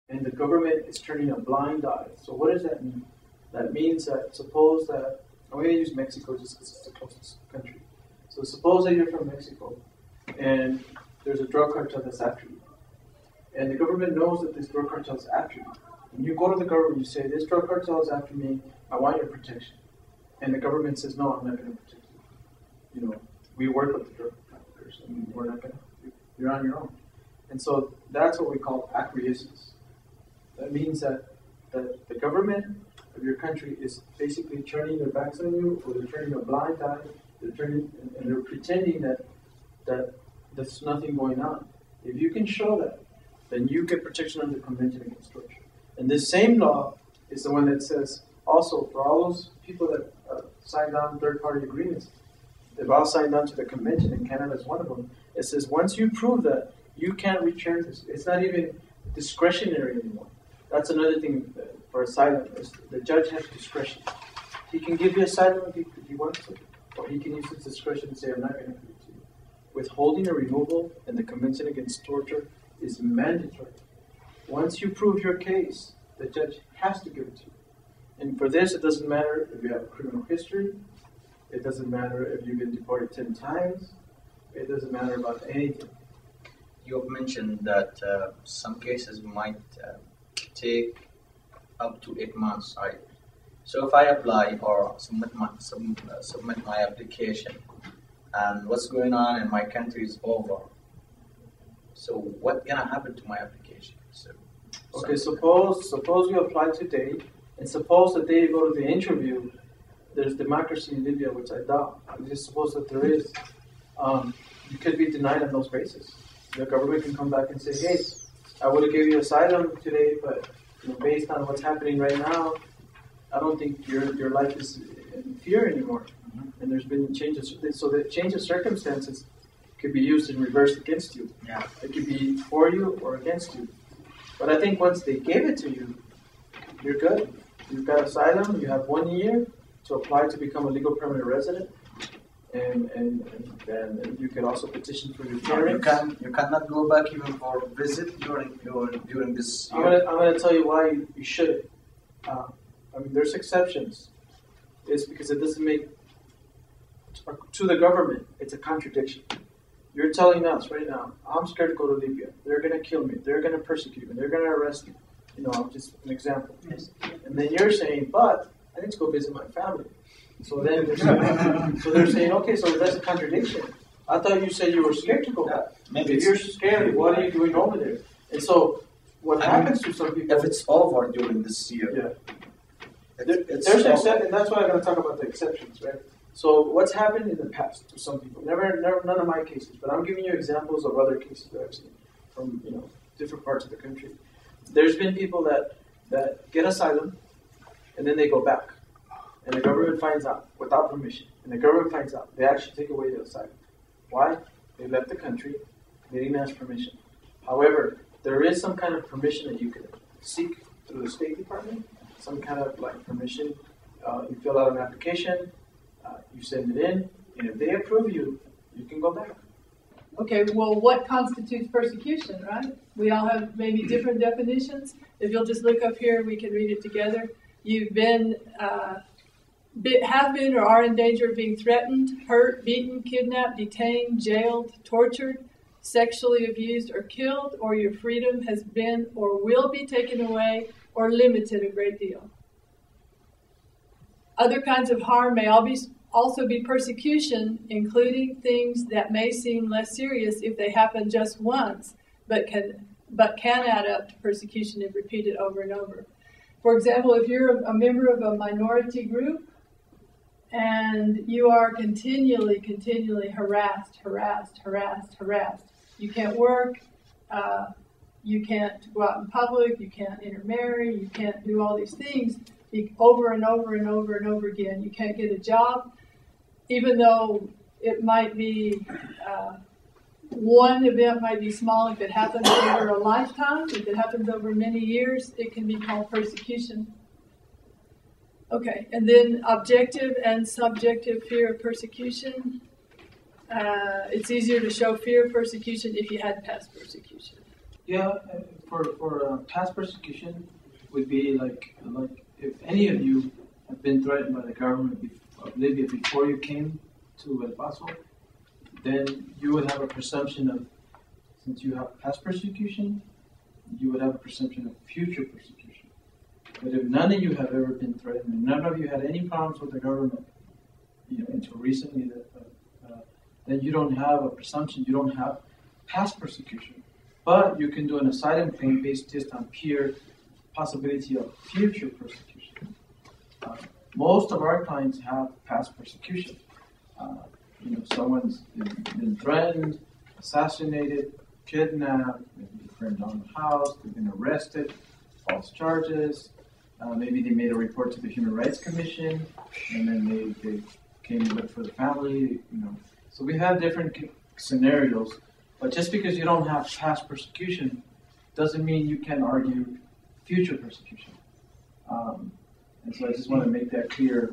and the government is turning a blind eye. So what does that mean? That means that suppose that, I'm going to use Mexico just because it's the closest country. So suppose that you're from Mexico and there's a drug cartel that's after you. And the government knows that this drug cartel is after you. And you go to the government, you say, this drug cartel is after me, I want your protection. And the government says, no, I'm not going to protect you. You know, we work with the drug traffickers, and we're not going to, you're on your own. And so that's what we call acquiescence. That means that the government of your country is basically turning their backs on you, or they're turning a blind eye, and they're pretending that there's nothing going on. If you can show that, then you get protection under the Convention Against Torture. And this same law is the one that says, also, for all those people that signed on third-party agreements, they've all signed on to the convention, and Canada is one of them. It says once you prove that, you can't return this. It's not even discretionary anymore. That's another thing for asylum. Is the judge has discretion. He can give you asylum if he wants to, or he can use his discretion and say, I'm not going to give it to you. Withholding or removal in the Convention Against Torture is mandatory. Once you prove your case, the judge has to give it to you. And for this, it doesn't matter if you have a criminal history. It doesn't matter if you've been deported 10 times. It doesn't matter about anything. You have mentioned that some cases might take up to 8 months, right? So if I apply or submit my application, and what's going on in my country is over, so what's gonna happen to my application? So, okay, suppose you apply today, and suppose the day you go to the interview, there's democracy in Libya, which I doubt. I just suppose that there is. You could be denied on those bases. The government can come back and say, hey, I would have given you asylum today, but based on what's happening right now, I don't think your life is in fear anymore. Mm-hmm. And there's been changes. So the change of circumstances could be used in reverse against you. Yeah. It could be for you or against you. But I think once they gave it to you, you're good. You've got asylum. You have 1 year to apply to become a legal permanent resident. And then you can also petition for your parents. You cannot go back even for a visit during this year. I'm going to tell you why you shouldn't. There's exceptions. It's because it doesn't make, to the government, it's a contradiction. You're telling us right now, I'm scared to go to Libya. They're going to kill me. They're going to persecute me. They're going to arrest me. Just an example. Yes. And then you're saying, but I need to go visit my family. So then they're saying, okay, so that's a contradiction. I thought you said you were scared to go back. Maybe if you're scared, what are you doing over there? And so what happens to some people... If it's over during this year. Yeah. There's an exception, and that's why I'm going to talk about the exceptions, right? So what's happened in the past to some people? Never, none of my cases, but I'm giving you examples of other cases that I've seen from different parts of the country. There's been people that get asylum, and then they go back. And the government finds out without permission. And the government finds out. They actually take away the asylum. Why? They left the country. They didn't ask permission. However, there is some kind of permission that you can seek through the State Department. Some kind of permission. You fill out an application. You send it in. And if they approve you, you can go back. Okay, well, what constitutes persecution, right? We all have maybe different definitions. If you'll just look up here, we can read it together. You've been... have been or are in danger of being threatened, hurt, beaten, kidnapped, detained, jailed, tortured, sexually abused, or killed, or your freedom has been or will be taken away or limited a great deal. Other kinds of harm may also be persecution, including things that may seem less serious if they happen just once, but can add up to persecution if repeated over and over. For example, if you're a member of a minority group, and you are continually harassed. You can't work, you can't go out in public, you can't intermarry, you can't do all these things over and over again. You can't get a job, even though it might be, one event might be small. If it happens over a lifetime, if it happens over many years, it can be called persecution. Okay, and then objective and subjective fear of persecution. It's easier to show fear of persecution if you had past persecution. Yeah, for past persecution would be like if any of you have been threatened by the government of Libya before you came to El Paso, then you would have a presumption of, since you have past persecution, you would have a presumption of future persecution. But if none of you have ever been threatened, and none of you had any problems with the government, until recently, then you don't have a presumption, you don't have past persecution. But you can do an asylum claim based just on pure possibility of future persecution. Most of our clients have past persecution. Someone's been threatened, assassinated, kidnapped, maybe burned down the house, they've been arrested, false charges. Maybe they made a report to the Human Rights Commission, and then they came to look for the family. So we have different scenarios. But just because you don't have past persecution doesn't mean you can argue future persecution. And so I just want to make that clear